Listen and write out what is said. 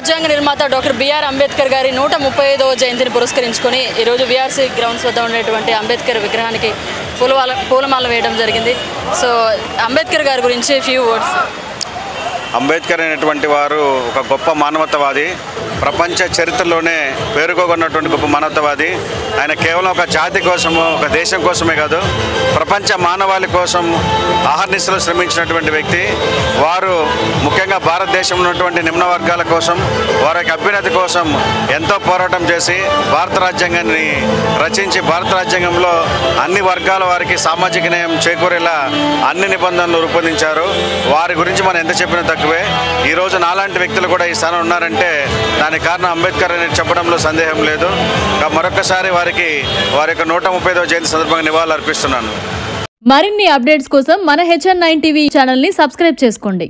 రాజ్యాంగ నిర్మాత doctor BR Ambedkar గారి 135వ జయంతిని పురస్కరించుకొని ఈరోజు విఆర్సీ గ్రౌండ్స్ వద్ద ఉన్నటువంటి అంబేద్కర్ విగ్రహానికి పూలమాల వేయడం జరిగింది. సో అంబేద్కర్ గారి గురించి ఫ్యూ వర్డ్స్. అంబేద్కర్ అనేటువంటి వారు ఒక గొప్ప మానవతావాది, ప్రపంచ చరిత్రలోనే పేరుకోగొన్నటువంటి గొప్ప మానవతావాది. ఆయన కేవలం ఒక జాతి కోసము, ఒక దేశం కోసమే కాదు, ప్రపంచ మానవాళి కోసం అహర్నిశలు శ్రమించినటువంటి వ్యక్తి. వారు ముఖ్యంగా భారతదేశంలో ఉన్నటువంటి నిమ్న వర్గాల కోసం, వారి యొక్క అభ్యున్నతి కోసం ఎంతో పోరాటం చేసి భారత రాజ్యాంగాన్ని రచించి, భారత రాజ్యాంగంలో అన్ని వర్గాల వారికి సామాజిక న్యాయం చేకూరేలా అన్ని నిబంధనలు రూపొందించారు. వారి గురించి మనం ఎంత చెప్పినా తక్కువే. ఈరోజు నాలాంటి వ్యక్తులు కూడా ఈ స్థానం ఉన్నారంటే దానికి కారణం అంబేద్కర్ అని చెప్పడంలో సందేహం లేదు. మరొకసారి వారికి వారి యొక్క 135వ జయంతి సందర్భంగా నివాళులు అర్పిస్తున్నాను. మరిన్ని అప్డేట్స్ కోసం మన HN9 టీవీ ఛానల్ని సబ్స్క్రైబ్ చేసుకోండి.